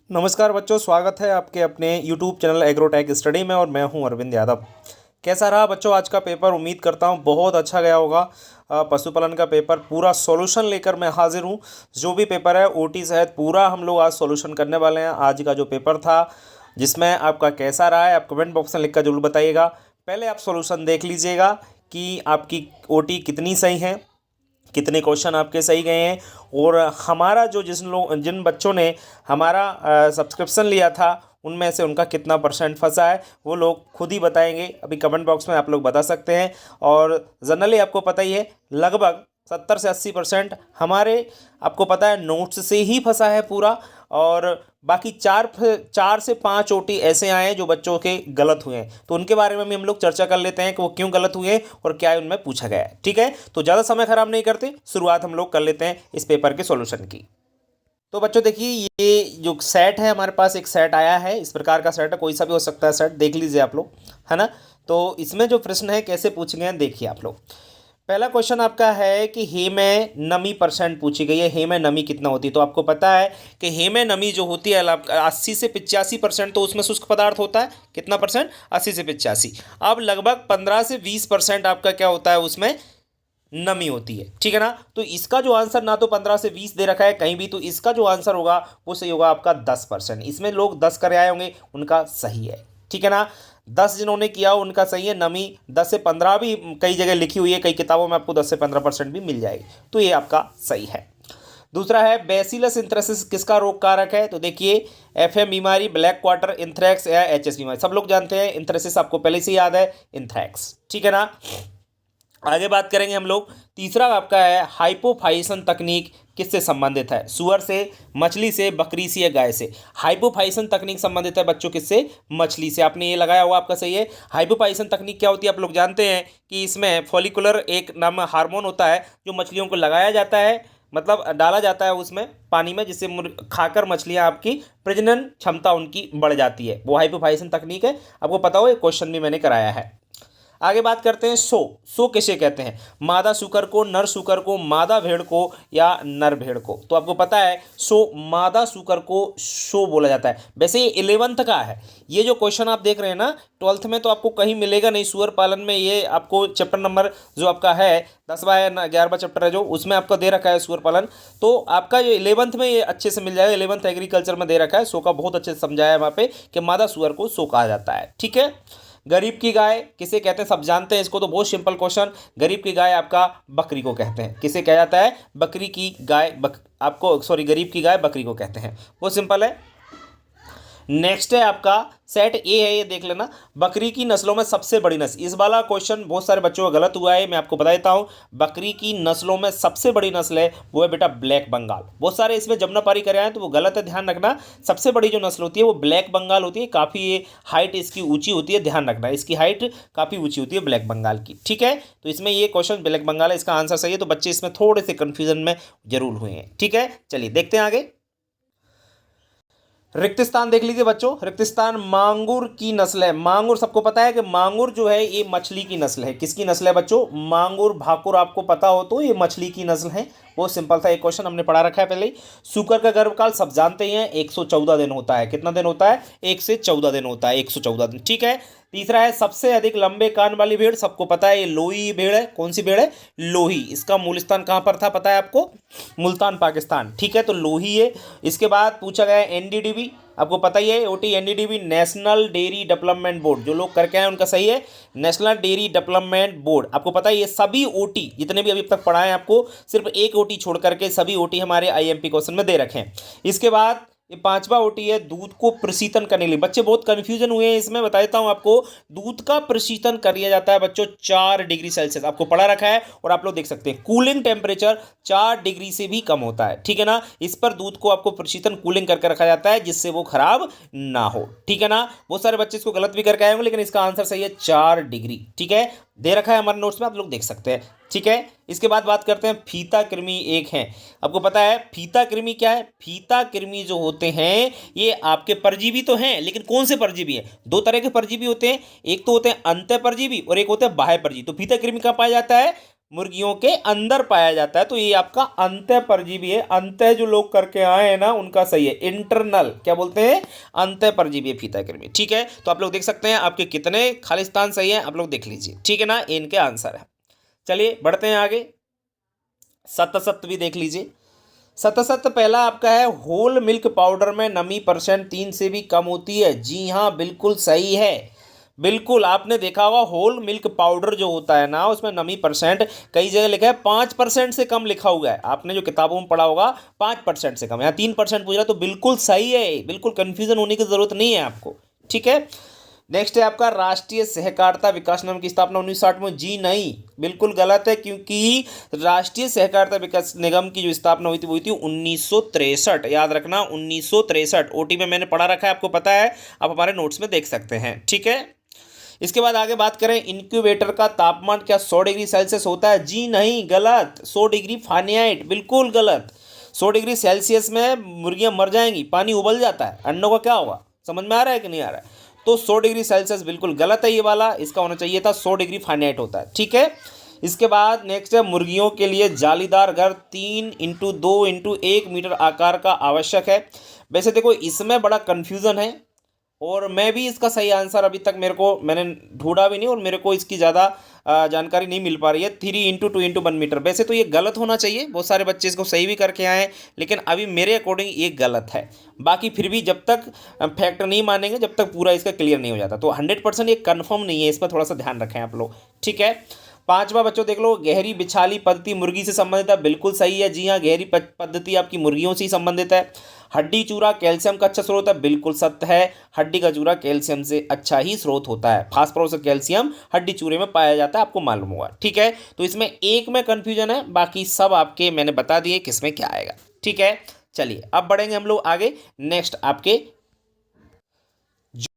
नमस्कार बच्चों, स्वागत है आपके अपने YouTube चैनल एग्रोटेक स्टडी में और मैं हूं अरविंद यादव। कैसा रहा बच्चों आज का पेपर? उम्मीद करता हूं बहुत अच्छा गया होगा। पशुपालन का पेपर पूरा सॉल्यूशन लेकर मैं हाजिर हूं। जो भी पेपर है ओटी सहित पूरा हम लोग आज सॉल्यूशन करने वाले हैं। आज का जो पेपर था जिसमें आपका कैसा रहा है आप कमेंट बॉक्स में लिख कर जरूर बताइएगा। पहले आप सॉल्यूशन देख लीजिएगा कि आपकी ओटी कितनी सही है, कितने क्वेश्चन आपके सही गए हैं। और हमारा जो जिन बच्चों ने हमारा सब्सक्रिप्शन लिया था उनमें से उनका कितना परसेंट फंसा है वो लोग खुद ही बताएंगे। अभी कमेंट बॉक्स में आप लोग बता सकते हैं। और जनरली आपको पता ही है लगभग 70 से 80% हमारे आपको पता है नोट्स से ही फंसा है पूरा। और बाकी चार से पाँच ओटी ऐसे आए हैं जो बच्चों के गलत हुए हैं, तो उनके बारे में भी हम लोग चर्चा कर लेते हैं कि वो क्यों गलत हुए हैं और क्या उनमें पूछा गया है। ठीक है, तो ज़्यादा समय खराब नहीं करते, शुरुआत हम लोग कर लेते हैं इस पेपर के सॉल्यूशन की। तो बच्चों देखिए, ये जो सेट है हमारे पास एक सेट आया है, इस प्रकार का सेट है, कोई सा भी हो सकता है सेट, देख लीजिए आप लोग, है ना। तो इसमें जो प्रश्न है कैसे पूछे गए हैं देखिए आप लोग। पहला क्वेश्चन आपका है कि हे में नमी परसेंट पूछी गई है। हे में नमी कितना होती है? तो आपको पता है कि हे में नमी जो होती है 80 से 85% तो उसमें शुष्क पदार्थ होता है। कितना परसेंट? 80 से 85। अब लगभग 15 से 20% आपका क्या होता है, उसमें नमी होती है। ठीक है ना। तो इसका जो आंसर ना तो 15 से 20 दे रखा है कहीं भी, तो इसका जो आंसर होगा वो सही होगा आपका 10%। इसमें लोग 10 कर आए होंगे, उनका सही है। ठीक है ना। 10 जिन्होंने किया उनका सही है। नमी 10 से 15 भी कई जगह लिखी हुई है, कई किताबों में आपको 10 से 15% भी मिल जाएगी, तो ये आपका सही है। दूसरा है बैसिलस इंथ्रेसिस किसका रोग कारक है? तो देखिए एफएम बीमारी, ब्लैक क्वार्टर, इंथ्रैक्स या एचएस बीमारी। सब लोग जानते हैं इंथ्रेसिस, आपको पहले से याद है, इंथ्रैक्स। ठीक है ना। आगे बात करेंगे हम लोग। तीसरा आपका है हाइपोफाइसन तकनीक किससे संबंधित है? सुअर से, मछली से, बकरी से या गाय से? हाइपोफाइसन तकनीक संबंधित है बच्चों किससे? मछली से। आपने ये लगाया हुआ, आपका सही है। हाइपोफाइसन तकनीक क्या होती है आप लोग जानते हैं कि इसमें फॉलिकुलर एक नाम हार्मोन होता है जो मछलियों को लगाया जाता है, मतलब डाला जाता है उसमें पानी में, जिससे खाकर मछलियां आपकी प्रजनन क्षमता उनकी बढ़ जाती है। वो हाइपोफाइसन तकनीक है, आपको पता हो, ये क्वेश्चन भी मैंने कराया है। आगे बात करते हैं सो किसे कहते हैं? मादा सूकर को, नर सूकर को, मादा भेड़ को या नर भेड़ को? तो आपको पता है मादा सूकर को सो बोला जाता है। वैसे ये 11th का है। ये जो क्वेश्चन आप देख रहे हैं ना 12th में तो आपको कहीं मिलेगा नहीं। सुअर पालन में ये आपको चैप्टर नंबर जो आपका है 10वां या 11वां चैप्टर है जो, उसमें आपका दे रखा है सुअर पालन। तो आपका जो 11th में ये अच्छे से मिल जाएगा। 11th एग्रीकल्चर में दे रखा है, सो का बहुत अच्छे से समझाया है वहाँ पे कि मादा सुअर को सो कहा जाता है। ठीक है। गरीब की गाय किसे कहते हैं? सब जानते हैं इसको, तो बहुत सिंपल क्वेश्चन। गरीब की गाय आपका बकरी को कहते हैं। किसे कहा जाता है? बकरी की गाय आपको सॉरी, गरीब की गाय बकरी को कहते हैं। बहुत सिंपल है। नेक्स्ट है आपका सेट ए है, ये देख लेना। बकरी की नस्लों में सबसे बड़ी नस्ल, इस वाला क्वेश्चन बहुत सारे बच्चों का गलत हुआ है, मैं आपको बता देता हूं। बकरी की नस्लों में सबसे बड़ी नस्ल है वो है बेटा ब्लैक बंगाल। बहुत सारे इसमें जमुनापारी करे हैं तो वो गलत है, ध्यान रखना। सबसे बड़ी जो नस्ल होती है वो ब्लैक बंगाल होती है। काफ़ी ये हाइट इसकी ऊंची होती है, ध्यान रखना, इसकी हाइट काफ़ी ऊंची होती है ब्लैक बंगाल की। ठीक है। तो इसमें ये क्वेश्चन ब्लैक बंगाल है, इसका आंसर सही है। तो बच्चे इसमें थोड़े से कन्फ्यूजन में जरूर हुए हैं। ठीक है, चलिए देखते हैं आगे। रिक्तिस्तान देख लीजिए बच्चों। रिक्तिस्तान मांगुर की नस्ल है। मांगुर सबको पता है कि मांगुर जो है ये मछली की नस्ल है। किसकी नस्ल है बच्चों? मांगुर भाकुर आपको पता हो तो ये मछली की नस्ल है। बहुत सिंपल था, एक क्वेश्चन हमने पढ़ा रखा है पहले ही। शुकर का गर्भकाल सब जानते ही हैं 114 दिन होता है। कितना दिन होता है? 1 से 14 दिन होता है, 114 दिन। ठीक है। तीसरा है सबसे अधिक लंबे कान वाली भेड़, सबको पता है ये लोही भेड़ है। कौन सी भेड़ है? लोही। इसका मूल स्थान कहाँ पर था पता है आपको? मुल्तान पाकिस्तान। ठीक है, तो लोही है। इसके बाद पूछा गया एनडीडीबी, आपको पता ही है OT NDDB national dairy development board, जो लोग करके आए उनका सही है, नेशनल डेयरी डेवलपमेंट बोर्ड। आपको पता है ये सभी ओटी जितने भी अभी तक पढ़ाए आपको, सिर्फ एक ओटी छोड़ करके सभी ओटी हमारे आईएमपी क्वेश्चन में दे रखे हैं। इसके बाद ये 5वां ओटी है दूध को प्रशीतन करने के लिए। बच्चे बहुत कंफ्यूजन हुए हैं इसमें, बता देता हूं आपको। दूध का प्रशीतन कर लिया जाता है बच्चों 4 डिग्री सेल्सियस, आपको पढ़ा रखा है और आप लोग देख सकते हैं। कूलिंग टेम्परेचर 4 डिग्री से भी कम होता है। ठीक है ना। इस पर दूध को आपको प्रशीतन कूलिंग करके रखा जाता है जिससे वो खराब ना हो। ठीक है ना। बहुत सारे बच्चे इसको गलत भी करके आए होंगे, लेकिन इसका आंसर सही है 4 डिग्री। ठीक है, दे रखा है हमारे नोट्स में, आप लोग देख सकते हैं। ठीक है। इसके बाद बात करते हैं फीता कृमि एक है। आपको पता है फीता कृमि क्या है? फीता कृमि जो होते हैं ये आपके परजीवी तो हैं, लेकिन कौन से परजीवी हैं? 2 तरह के परजीवी होते हैं, एक तो होते हैं अंतः परजीवी और एक होते हैं बाह्य परजीवी। तो फीता कृमि कहाँ पाया जाता है? मुर्गियों के अंदर पाया जाता है। तो ये आपका अंतः परजीवी है। अंतः जो लोग करके आए हैं ना उनका सही है। इंटरनल क्या बोलते हैं? अंतः परजीवी फीता कृमि। ठीक है, तो आप लोग देख सकते हैं आपके कितने खालिस्तान सही है, आप लोग देख लीजिए। ठीक है ना, इनके आंसर है। चलिए बढ़ते हैं आगे। सत भी देख लीजिए। सत पहला आपका है, होल मिल्क पाउडर में नमी परसेंट 3 से भी कम होती है। जी हाँ, बिल्कुल सही है। बिल्कुल, आपने देखा होगा होल मिल्क पाउडर जो होता है ना उसमें नमी परसेंट कई जगह लिखा है 5% से कम लिखा हुआ है। आपने जो किताबों में पढ़ा होगा 5% से कम, यहाँ 3% पूछ रहा है, तो बिल्कुल सही है। बिल्कुल कन्फ्यूजन होने की जरूरत नहीं है आपको। ठीक है, नेक्स्ट है आपका राष्ट्रीय सहकारिता विकास निगम की स्थापना 1960 में। जी नहीं, बिल्कुल गलत है, क्योंकि राष्ट्रीय सहकारिता विकास निगम की जो स्थापना हुई थी वो हुई थी 1963। याद रखना 1963। ओटी में मैंने पढ़ा रखा है, आपको पता है, आप हमारे नोट्स में देख सकते हैं। ठीक है, इसके बाद आगे बात करें, इंक्यूबेटर का तापमान क्या 100 डिग्री सेल्सियस होता है? जी नहीं, गलत। 100 डिग्री फारेनहाइट, बिल्कुल गलत। 100 डिग्री सेल्सियस में मुर्गियां मर जाएंगी, पानी उबल जाता है, अंडों का क्या होगा? समझ में आ रहा है कि नहीं आ रहा है? तो 100 डिग्री सेल्सियस बिल्कुल गलत है ये वाला, इसका होना चाहिए था 100 डिग्री फारेनहाइट होता है। ठीक है, इसके बाद नेक्स्ट है, मुर्गियों के लिए जालीदार घर 3x2x1 मीटर आकार का आवश्यक है। वैसे देखो इसमें बड़ा कन्फ्यूज़न है, और मैं भी इसका सही आंसर अभी तक मैंने ढूंढा भी नहीं, और मेरे को इसकी ज़्यादा जानकारी नहीं मिल पा रही है। 3x2x1 मीटर, वैसे तो ये गलत होना चाहिए, बहुत सारे बच्चे इसको सही भी करके आए हैं, लेकिन अभी मेरे अकॉर्डिंग ये गलत है। बाकी फिर भी जब तक फैक्ट नहीं मानेंगे, जब तक पूरा इसका क्लियर नहीं हो जाता, तो 100% ये कन्फर्म नहीं है, इस पर थोड़ा सा ध्यान रखें आप लोग। ठीक है, पांचवा बच्चों देख लो, गहरी बिछाली पद्धति मुर्गी से संबंधित है। बिल्कुल सही है, जी हाँ, गहरी पद्धति आपकी मुर्गियों से ही संबंधित है। हड्डी चूरा कैल्शियम का अच्छा स्रोत है। बिल्कुल सत्य है, हड्डी का चूरा कैल्शियम से अच्छा ही स्रोत होता है। फास्फोरस और कैल्शियम हड्डी चूरे में पाया जाता है, आपको मालूम होगा। ठीक है, तो इसमें एक में कन्फ्यूजन है, बाकी सब आपके मैंने बता दिए किसमें क्या आएगा। ठीक है, चलिए अब बढ़ेंगे हम लोग आगे। नेक्स्ट आपके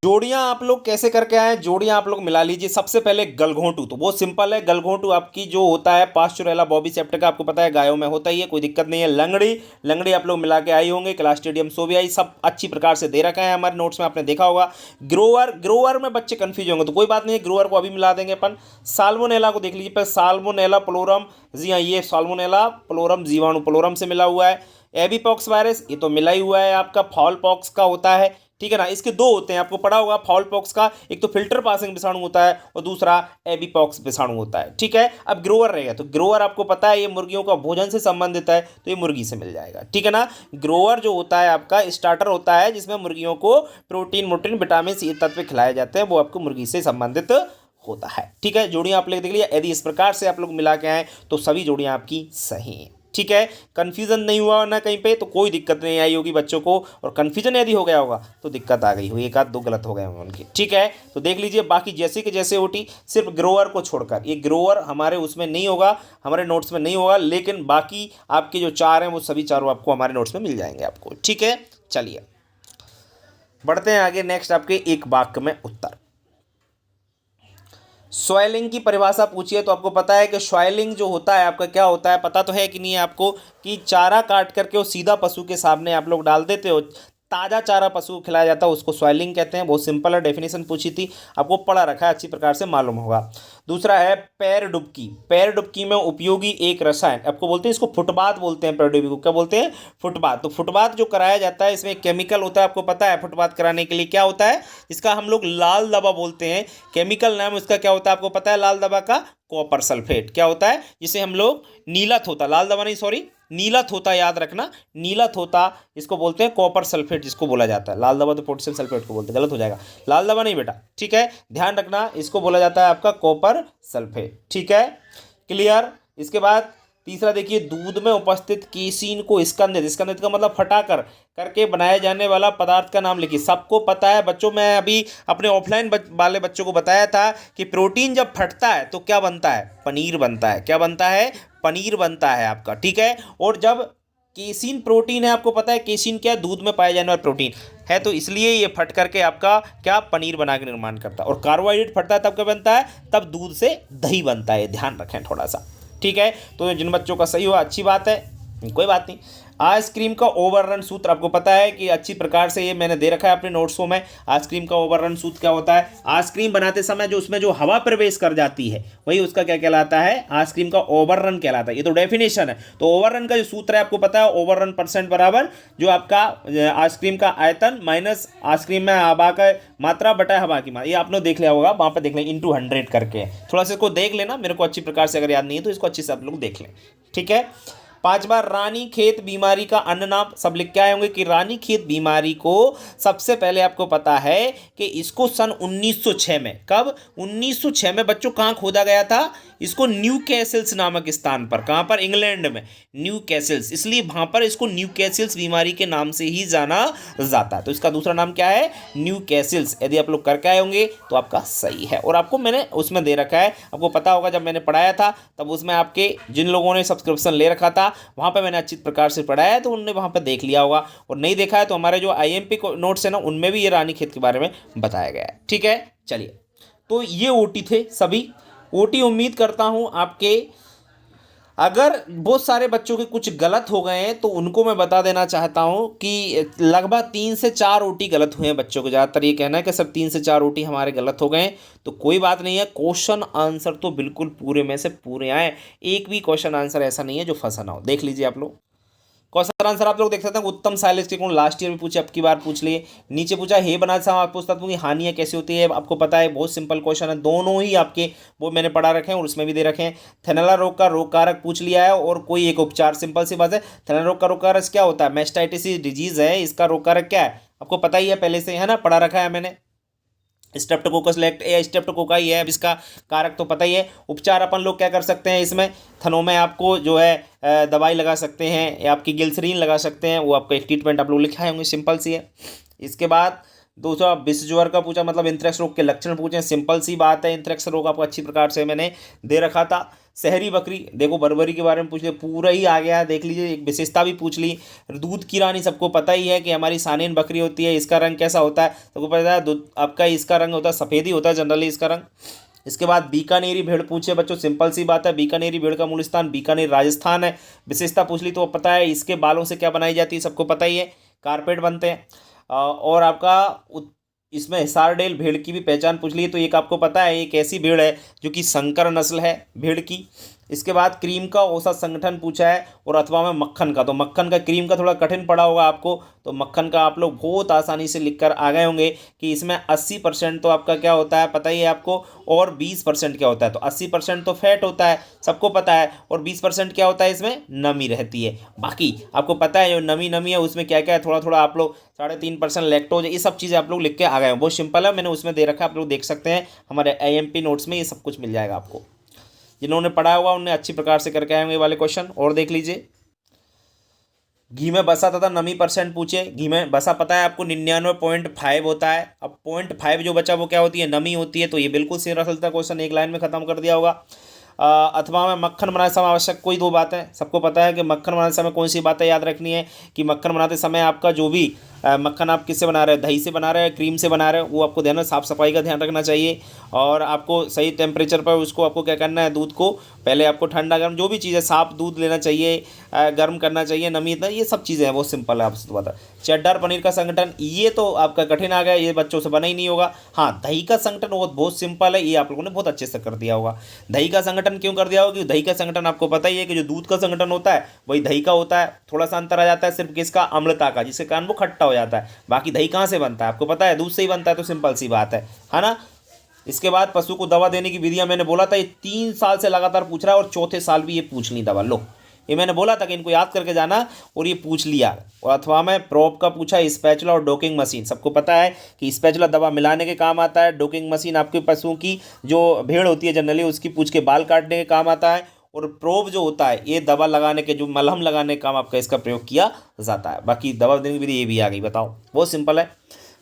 जोड़ियां आप लोग कैसे करके आए? जोड़ियां आप लोग मिला लीजिए। सबसे पहले गलघोंटू, तो बहुत सिंपल है। गलघोंटू आपकी जो होता है पास्चुरेला बॉबी सेप्टिका, आपको पता है गायों में होता ही है, कोई दिक्कत नहीं है। लंगड़ी, लंगड़ी आप लोग मिला के आई होंगे, क्लास्ट्रीडियम सोवियाई, सब अच्छी प्रकार से दे रखा है हमारे नोट्स में, आपने देखा होगा। ग्रोअर, ग्रोअर में बच्चे कंफ्यूज होंगे तो कोई बात नहीं है, ग्रोअर को अभी मिला देंगे अपन। साल्मोनेला को देख लीजिए पर, साल्मोनेला प्लोरम, जी हाँ, ये साल्मोनेला प्लोरम जीवाणु प्लोरम से मिला हुआ है। एबीपॉक्स वायरस, ये तो मिला ही हुआ है आपका, फॉल पॉक्स का होता है। ठीक है ना, इसके दो होते हैं, आपको पढ़ा होगा फाउल पॉक्स का, एक तो फिल्टर पासिंग विषाणु होता है और दूसरा एबीपॉक्स विषाणु होता है। ठीक है, अब ग्रोअर रहेगा, तो ग्रोअर आपको पता है ये मुर्गियों का भोजन से संबंधित है, तो ये मुर्गी से मिल जाएगा। ठीक है ना, ग्रोअर जो होता है आपका स्टार्टर होता है, जिसमें मुर्गियों को प्रोटीन मोटीन विटामिन सी तत्व खिलाए जाते हैं, वो आपको मुर्गी से संबंधित होता है। ठीक है, जोड़ियां आप लोग देख लिया। यदि इस प्रकार से आप लोग मिला के आए तो सभी जोड़ियां आपकी सही हैं। ठीक है, कन्फ्यूजन नहीं हुआ ना कहीं पे, तो कोई दिक्कत नहीं आई होगी बच्चों को, और कन्फ्यूजन यदि हो गया होगा तो दिक्कत आ गई होगी, एक आध दो गलत हो गए होंगे उनके। ठीक है, तो देख लीजिए बाकी जैसे कि जैसे ओटी, सिर्फ ग्रोअर को छोड़कर, ये ग्रोअर हमारे उसमें नहीं होगा, हमारे नोट्स में नहीं होगा, लेकिन बाकी आपके जो चार हैं वो सभी चारों आपको हमारे नोट्स में मिल जाएंगे आपको। ठीक है, चलिए बढ़ते हैं आगे। नेक्स्ट आपके एक वाक्य में उत्तर। सॉइलिंग की परिभाषा पूछिए, तो आपको पता है कि सॉइलिंग जो होता है आपका क्या होता है, पता तो है कि नहीं है आपको, कि चारा काट करके वो सीधा पशु के सामने आप लोग डाल देते हो, ताज़ा चारा पशु को खिलाया जाता है, उसको सॉइलिंग कहते हैं। बहुत सिंपल है, डेफिनेशन पूछी थी, आपको पढ़ा रखा है, अच्छी प्रकार से मालूम होगा। दूसरा है पैर डुबकी। पैर डुबकी में उपयोगी एक रसायन, आपको बोलते हैं, इसको फुटबाथ बोलते हैं, पैर डुबकी को क्या बोलते हैं? फुटबाथ। तो फुटबाथ जो कराया जाता है इसमें केमिकल होता है, आपको पता है फुटबाथ कराने के लिए क्या होता है, इसका हम लोग लाल दवा बोलते हैं। केमिकल नाम इसका क्या होता है आपको पता है? लाल दवा का कॉपर सल्फेट। क्या होता है? जिसे हम लोग नीला थोता, लाल दवा नहीं सॉरी, नीला थोता, याद रखना, नीला थोता इसको बोलते हैं, कॉपर सल्फेट जिसको बोला जाता है। लाल दवा तो पोटेशियम सल्फेट को बोलते हैं, गलत हो जाएगा, लाल दवा नहीं बेटा। ठीक है, ध्यान रखना, इसको बोला जाता है आपका कॉपर सल्फेट। ठीक है, क्लियर। इसके बाद तीसरा देखिए, दूध में उपस्थित केसीन को स्कंदित, स्कंदित का मतलब फटाकर करके बनाए जाने वाला पदार्थ का नाम लिखिए। सबको पता है बच्चों, मैं अभी अपने ऑफलाइन वाले बच्चों को बताया था कि प्रोटीन जब फटता है तो क्या बनता है? पनीर बनता है। क्या बनता है? पनीर बनता है आपका। ठीक है, और जब केसीन प्रोटीन है, आपको पता है केसीन क्या है? दूध में पाए जाने वाला प्रोटीन है, तो इसलिए ये फट करके आपका क्या पनीर बना के निर्माण करता है। और कार्बोहाइड्रेट फटता है तब क्या बनता है? तब दूध से दही बनता है, ध्यान रखें थोड़ा सा। ठीक है, तो जिन बच्चों का सही हुआ अच्छी बात है, कोई बात नहीं। आइसक्रीम का ओवररन सूत्र आपको पता है कि अच्छी प्रकार से ये मैंने दे रखा है अपने नोट्सों में। आइसक्रीम का ओवररन सूत्र क्या होता है? आइसक्रीम बनाते समय जो उसमें जो हवा प्रवेश कर जाती है वही उसका क्या कहलाता है? आइसक्रीम का ओवररन कहलाता है। ये तो डेफिनेशन है। तो ओवररन का जो सूत्र है आपको पता है, ओवररन परसेंट बराबर जो आपका आइसक्रीम का आयतन माइनस आइसक्रीम में हवा का मात्रा बटा हवा की मात्रा। ये आपने देख लिया होगा, वहां पर देख लें इंटू 100 करके। थोड़ा सा इसको देख लेना, मेरे को अच्छी प्रकार से अगर याद नहीं है तो इसको अच्छे से आप लोग देख लें, ठीक है। 5 बार रानीखेत बीमारी का अन्य नाम सब लिख के आए होंगे कि रानीखेत बीमारी को सबसे पहले आपको पता है कि इसको सन 1906 में, कब? 1906 में बच्चों कहाँ खोदा गया था? इसको न्यू कैसल्स नामक स्थान पर। कहाँ पर? इंग्लैंड में न्यू कैसल्स, इसलिए वहां पर इसको न्यू कैसल्स बीमारी के नाम से ही जाना जाता है। तो इसका दूसरा नाम क्या है? New Castle's. यदि आप लोग करके आए होंगे तो आपका सही है। और आपको मैंने उसमें दे रखा है, आपको पता होगा जब मैंने पढ़ाया था तब उसमें आपके जिन लोगों ने सब्सक्रिप्शन ले रखा था वहाँ पे मैंने अच्छी प्रकार से पढ़ाया है तो उन्होंने वहाँ पे देख लिया होगा। और नहीं देखा है तो हमारे जो आईएमपी नोट्स है ना उनमें भी ये रानीखेत के बारे में बताया गया है, ठीक है। चलिए, तो ये ओटी थे सभी ओटी। उम्मीद करता हूँ आपके, अगर बहुत सारे बच्चों के कुछ गलत हो गए हैं तो उनको मैं बता देना चाहता हूं कि लगभग 3 से 4 ओटी गलत हुए हैं बच्चों को। ज़्यादातर ये कहना है कि सब 3 से 4 ओटी हमारे गलत हो गए हैं, तो कोई बात नहीं है। क्वेश्चन आंसर तो बिल्कुल पूरे में से पूरे आए, एक भी क्वेश्चन आंसर ऐसा नहीं है जो फंसा ना हो। देख लीजिए आप लोग, क्वेश्चन आंसर आप लोग देख सकते हैं। उत्तम साइलेंस के गुण लास्ट ईयर भी पूछे, अब की बार पूछ लिए। नीचे पूछा हे बना आप पूछता हूँ कि हानियाँ कैसी होती है, आपको पता है बहुत सिंपल क्वेश्चन है, दोनों ही आपके वो मैंने पढ़ा रखे हैं और उसमें भी दे रखे हैं। थैलेला रोग का रोग कारक पूछ लिया है और कोई एक उपचार, सिंपल सी बात है। थैलेला रोग का रोग कारक क्या होता है? मैस्टाइटिस डिजीज है, इसका रोग कारक क्या है आपको पता ही है, पहले से है ना, पढ़ा रखा है मैंने। स्ट्रेप्टोकोकस लेक्ट या स्ट्रेप्टोकोका ही है, अब इसका कारक तो पता ही है। उपचार अपन लोग क्या कर सकते हैं इसमें? थनों में आपको जो है दवाई लगा सकते हैं या आपकी गिल्सरीन लगा सकते हैं, वो आपका एक ट्रीटमेंट आप लोग लिखाए होंगे, सिंपल सी है। इसके बाद दूसरा विष ज्वर का पूछा, मतलब इंथ्रेक्स रोग के लक्षण पूछे, सिंपल सी बात है। इंथ्रेक्स रोग आपको अच्छी प्रकार से मैंने दे रखा था। शहरी बकरी, देखो बर्बरी के बारे में पूछ लिया, पूरा ही आ गया, देख लीजिए। एक विशेषता भी पूछ ली। दूध की रानी सबको पता ही है कि हमारी सानेन बकरी होती है, इसका रंग कैसा होता है सबको पता है, दूध आपका इसका रंग होता है सफ़ेद ही होता है जनरली इसका रंग। इसके बाद बीकानेरी भेड़ पूछे बच्चों, सिंपल सी बात है। बीकानेरी भेड़ का मूल स्थान बीकानेर राजस्थान है। विशेषता पूछ ली तो पता है, इसके बालों से क्या बनाई जाती है सबको पता ही है, कारपेट बनते हैं। और आपका इसमें हिसारडेल भेड़ की भी पहचान पूछ ली, तो एक आपको पता है एक ऐसी भेड़ है जो कि संकर नस्ल है भेड़ की। इसके बाद क्रीम का औसत संगठन पूछा है और अथवा में मक्खन का, तो मक्खन का, क्रीम का थोड़ा कठिन पड़ा होगा आपको, तो मक्खन का आप लोग बहुत आसानी से लिख कर आ गए होंगे कि इसमें 80% तो आपका क्या होता है पता ही है आपको, और 20% क्या होता है, तो 80% तो फैट होता है सबको पता है, और 20% क्या होता है इसमें नमी रहती है। बाकी आपको पता है जो नमी नमी है उसमें क्या क्या है, थोड़ा थोड़ा आप लोग 3.5% लैक्टोज, ये सब चीज़ें आप लोग लिख के आ गए हो, बहुत सिंपल है, मैंने उसमें दे रखा है, आप लोग देख सकते हैं हमारे आईएमपी नोट्स में, ये सब कुछ मिल जाएगा आपको। जिन्होंने पढ़ा होगा उन्हें अच्छी प्रकार से करके आए होंगे ये वाले क्वेश्चन। और देख लीजिए, घी में बसा तथा नमी परसेंट पूछे। घी में बसा पता है आपको 99.5 होता है, अब 0.5 जो बचा वो क्या होती है, नमी होती है, तो ये बिल्कुल सीधा चलता क्वेश्चन, एक लाइन में खत्म कर दिया होगा। अथवा में मक्खन बनाते समय आवश्यक कोई 2 बातें, सबको पता है कि मक्खन बनाते समय कौन सी बातें याद रखनी है कि मक्खन बनाते समय आपका जो भी मक्खन आप किससे बना रहे हैं, दही से बना रहे हैं, क्रीम से बना रहे हैं, वो आपको ध्यान, साफ़ सफाई का ध्यान रखना चाहिए। और आपको सही टेम्परेचर पर उसको आपको क्या करना है, दूध को पहले आपको ठंडा गर्म जो भी चीज़ है, साफ दूध लेना चाहिए, गर्म करना चाहिए, नमी इतना, ये सब चीज़ें हैं, बहुत सिंपल है आपसे बता। चेड्डर पनीर का संगठन, ये तो आपका कठिन आ गया, ये बच्चों से बना ही नहीं होगा। हाँ, दही का संगठन बहुत सिंपल है, ये आप लोगों ने बहुत अच्छे से कर दिया होगा। दही का संगठन क्यों कर दिया होगा, कि दही का संगठन आपको पता ही है कि जो दूध का संगठन होता है वही दही का होता है, थोड़ा सा अंतर आ जाता है सिर्फ किसका, अम्लता का, जिसके कारण वो खट्टा हो जाता है। बाकी दही कहाँ से बनता है आपको पता है, दूध से ही बनता है, तो सिंपल सी बात है ना। इसके बाद पशु को दवा देने की विधियां मैंने बोला था, ये 3 साल से लगातार पूछ रहा है और चौथे साल भी ये पूछ ली दवा, लो ये मैंने बोला था कि इनको याद करके जाना, और ये पूछ लिया। और अथवा में प्रोब का पूछा, स्पैचुला और डोकिंग मशीन, सबको पता है कि स्पैचुला दवा मिलाने के काम आता है, डोकिंग मशीन आपके पशुओं की जो भेड़ होती है जनरली उसकी पूंछ के बाल काटने के काम आता है, और प्रोब जो होता है ये दवा लगाने के, जो मलहम लगाने के काम आपका इसका प्रयोग किया जाता है। बाकी दवा देने की विधि ये भी आ गई, बताओ, बहुत सिंपल है।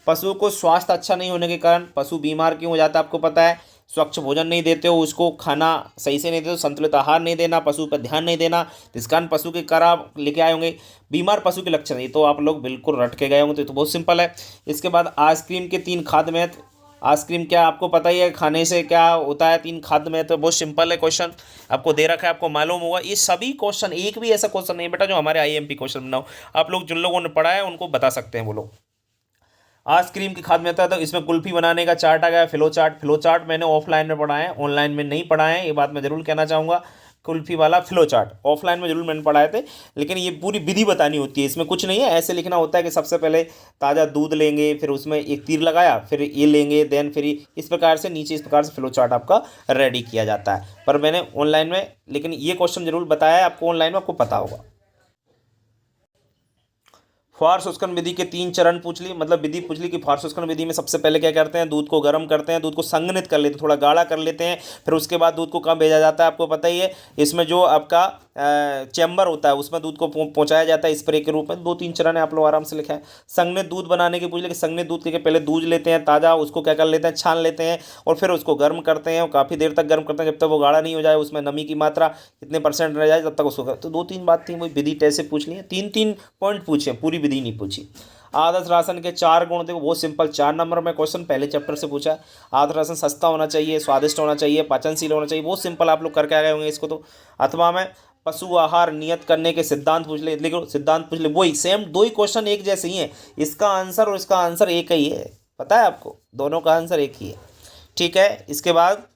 पशु को स्वास्थ्य अच्छा नहीं होने के कारण पशु बीमार क्यों हो जाता है आपको पता है, स्वच्छ भोजन नहीं देते हो, उसको खाना सही से नहीं देते हो, संतुलित आहार नहीं देना, पशु पर ध्यान नहीं देना, जिस कारण पशु के खराब लेके आए होंगे। बीमार पशु के लक्षण, ये तो आप लोग बिल्कुल रट के गए होंगे, तो ये तो बहुत सिंपल है। इसके बाद आइसक्रीम के 3 खाद्य महत्व, आइसक्रीम क्या आपको पता ही है खाने से क्या होता है, 3 खाद्य में, तो बहुत सिंपल है क्वेश्चन, आपको दे रखा है, आपको मालूम होगा। ये सभी क्वेश्चन, एक भी ऐसा क्वेश्चन नहीं बेटा जो हमारे आईएमपी क्वेश्चन बनाओ, आप लोग जिन लोगों ने पढ़ा है उनको बता सकते हैं वो लोग। आइसक्रीम की खाद में आता है तो इसमें कुल्फी बनाने का चार्ट आ गया, फ्लो चार्ट मैंने ऑफलाइन में पढ़ा है, ऑनलाइन में नहीं पढ़ा है, ये बात मैं जरूर कहना चाहूँगा। कुल्फी वाला फ्लो चार्ट ऑफलाइन में जरूर मैंने पढ़ाए थे, लेकिन ये पूरी विधि बतानी होती है, इसमें कुछ नहीं है, ऐसे लिखना होता है कि सबसे पहले ताज़ा दूध लेंगे, फिर उसमें एक तीर लगाया, फिर ये लेंगे, देन फिर इस प्रकार से नीचे इस प्रकार से फ्लो चार्ट आपका रेडी किया जाता है। पर मैंने ऑनलाइन में, लेकिन ये क्वेश्चन जरूर बताया है आपको, ऑनलाइन में आपको पता होगा। फार शुष्कन विधि के 3 चरण पूछ ली, मतलब विधि पूछ ली कि फार शुष्कन विधि में सबसे पहले क्या करते हैं, दूध को गर्म करते हैं, दूध को संघनित कर लेते हैं, थोड़ा गाढ़ा कर लेते हैं, फिर उसके बाद दूध को कहाँ भेजा जाता है आपको पता ही है, इसमें जो आपका चैम्बर होता है उसमें दूध को पहुंचाया जाता है स्प्रे के रूप में। 2-3 चरण है, आप लोग आराम से लिखा है। संघनित दूध बनाने के पूछ ले कि संघनित दूध के पहले दूध लेते हैं ताज़ा, उसको क्या कर लेते हैं, छान लेते हैं, और फिर उसको गर्म करते हैं, और काफ़ी देर तक गर्म करते हैं जब तक वो गाढ़ा नहीं हो जाए, उसमें नमी की मात्रा कितने % रह जाए तब तक उसको। तो 2-3 बात थी, वही विधि टैसे पूछ ली है, 3-3 पॉइंट पूछे, पूरी विधि नहीं पूछी। आदर्श राशन के 4 गुण, देखो बहुत सिंपल, 4 नंबर में क्वेश्चन पहले चैप्टर से पूछा है। आदर्श राशन सस्ता होना चाहिए, स्वादिष्ट होना चाहिए, पाचनशील होना चाहिए, बहुत सिंपल, आप लोग करके आ गए होंगे इसको तो। अथवा में पशु आहार नियत करने के सिद्धांत पूछ ले, लिखो सिद्धांत पूछ ले, वही सेम 2 ही क्वेश्चन एक जैसे ही हैं, इसका आंसर और इसका आंसर एक ही है, पता है आपको, दोनों का आंसर एक ही है। ठीक है, इसके बाद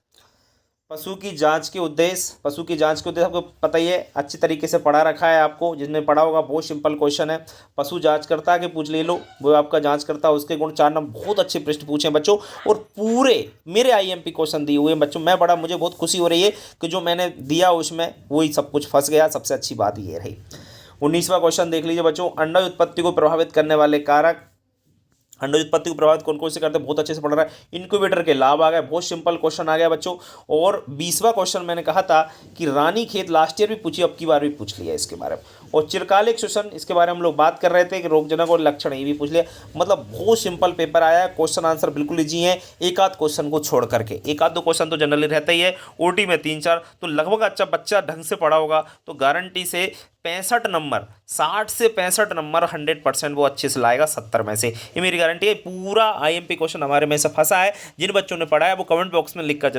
पशु की जांच के उद्देश्य, आपको पता ही है, अच्छी तरीके से पढ़ा रखा है आपको, जिसने पढ़ा होगा, बहुत सिंपल क्वेश्चन है। पशु जांचकर्ता के पूछ ले लो, वो आपका जांचकर्ता, उसके गुण 4 नंबर, बहुत अच्छे प्रश्न पूछे हैं बच्चों, और पूरे मेरे आईएमपी क्वेश्चन दिए हुए हैं बच्चों। मुझे बहुत खुशी हो रही है कि जो मैंने दिया उसमें वही सब कुछ फंस गया, सबसे अच्छी बात ये रही। 19वां क्वेश्चन देख लीजिए बच्चों, अंडा उत्पत्ति को प्रभावित करने वाले कारक, अंडोज उत्पत्ति को प्रभावित कौन कौन से करते हैं, बहुत अच्छे से पढ़ रहा है। इनक्यूबेटर के लाभ आ गए, बहुत सिंपल क्वेश्चन आ गया बच्चों। और 20वां क्वेश्चन मैंने कहा था कि रानीखेत लास्ट ईयर भी पूछी, अब की बार भी पूछ लिया इसके बारे में। और चिरकालिक श्वसन, इसके बारे में हम लोग बात कर रहे थे कि रोगजनक और लक्षण, ये भी पूछ लिया। मतलब बहुत सिंपल पेपर आया है, क्वेश्चन आंसर बिल्कुल ईजी है, एक आध क्वेश्चन को छोड़ करके, एक आध 2 क्वेश्चन तो जनरली रहता ही है, ओटी में 3-4, तो लगभग अच्छा बच्चा ढंग से पढ़ा होगा तो गारंटी से 65 नंबर, 60 से 65 नंबर 100% वो अच्छे से लाएगा 70 में से, ये मेरी गारंटी है। पूरा आईएमपी क्वेश्चन हमारे में से फंसा है, जिन बच्चों ने पढ़ा है वो कमेंट बॉक्स में लिख कर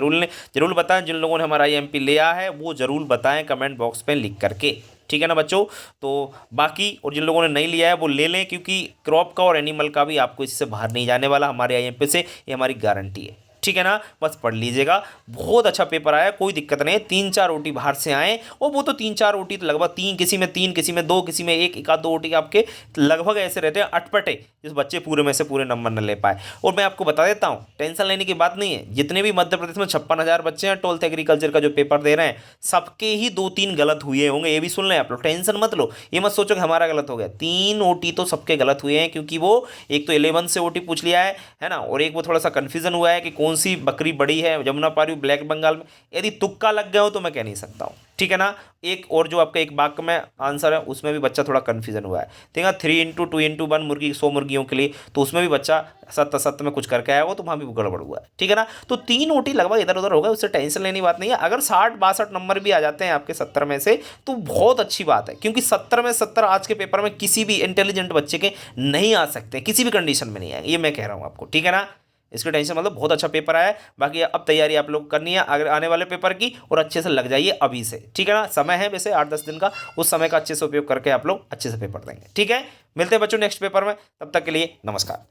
जरूर बताएं, जिन लोगों ने हमारा आईएमपी लिया है वो जरूर बताएं कमेंट बॉक्स में लिख करके, ठीक है ना बच्चों। तो बाकी और जिन लोगों ने नहीं लिया है वो ले लें, क्योंकि क्रॉप का और एनिमल का भी आपको इससे बाहर नहीं जाने वाला हमारे आईएमपी से, ये हमारी गारंटी है, ठीक है ना। बस पढ़ लीजिएगा, बहुत अच्छा पेपर आया, कोई दिक्कत नहीं है। 3-4 ओटी बाहर से आए, और वो तो 3-4 ओटी तो लगभग 3, किसी में 3, किसी में 2, किसी में 1, 1-2 ओटी आपके लगभग ऐसे रहते हैं अटपटे, जिस बच्चे पूरे में से पूरे नंबर न ले पाए। और मैं आपको बता देता हूँ, टेंशन लेने की बात नहीं है, जितने भी मध्य प्रदेश में 56,000 बच्चे हैं 12th एग्रीकल्चर का जो पेपर दे रहे हैं, सबके ही 2-3 गलत हुए होंगे, ये भी सुन लें आप लोग, टेंशन मत लो, ये मत सोचो कि हमारा गलत हो गया। 3 ओटी तो सबके गलत हुए हैं, क्योंकि वो एक तो 11 से ओटी पूछ लिया है ना, और एक वो थोड़ा सा कन्फ्यूजन हुआ है कि कौन सी बकरी बड़ी है, जमुना पारी, ब्लैक बंगाल में, यदि तुक्का लग गया हो तो मैं कह नहीं सकता हूँ, ठीक है ना। एक और जो आपका एक वाक्य में आंसर है उसमें भी बच्चा थोड़ा कन्फ्यूजन हुआ है, ठीक है। 3x2x1 मुर्गी 100 मुर्गियों के लिए, तो उसमें भी बच्चा सत्य में कुछ करके आया हो, तो वहाँ भी गड़बड़ हुआ है, ठीक है ना। तो 3 ओटी लगभग इधर उधर होगा, उससे टेंशन लेने की बात नहीं है। अगर 60-62 नंबर भी आ जाते हैं आपके 70 में से तो बहुत अच्छी बात है, क्योंकि 70 में 70 आज के पेपर में किसी भी इंटेलिजेंट बच्चे के नहीं आ सकते, किसी भी कंडीशन में नहीं आएंगे, ये मैं कह रहा हूँ आपको, ठीक है ना। इसकी टेंशन मतलब बहुत अच्छा पेपर आया है। बाकी अब तैयारी आप लोग करनी है अगर आने वाले पेपर की, और अच्छे से लग जाइए अभी से, ठीक है ना। समय है वैसे 8-10 दिन का, उस समय का अच्छे से उपयोग करके आप लोग अच्छे से पेपर देंगे, ठीक है। मिलते हैं बच्चों नेक्स्ट पेपर में, तब तक के लिए नमस्कार।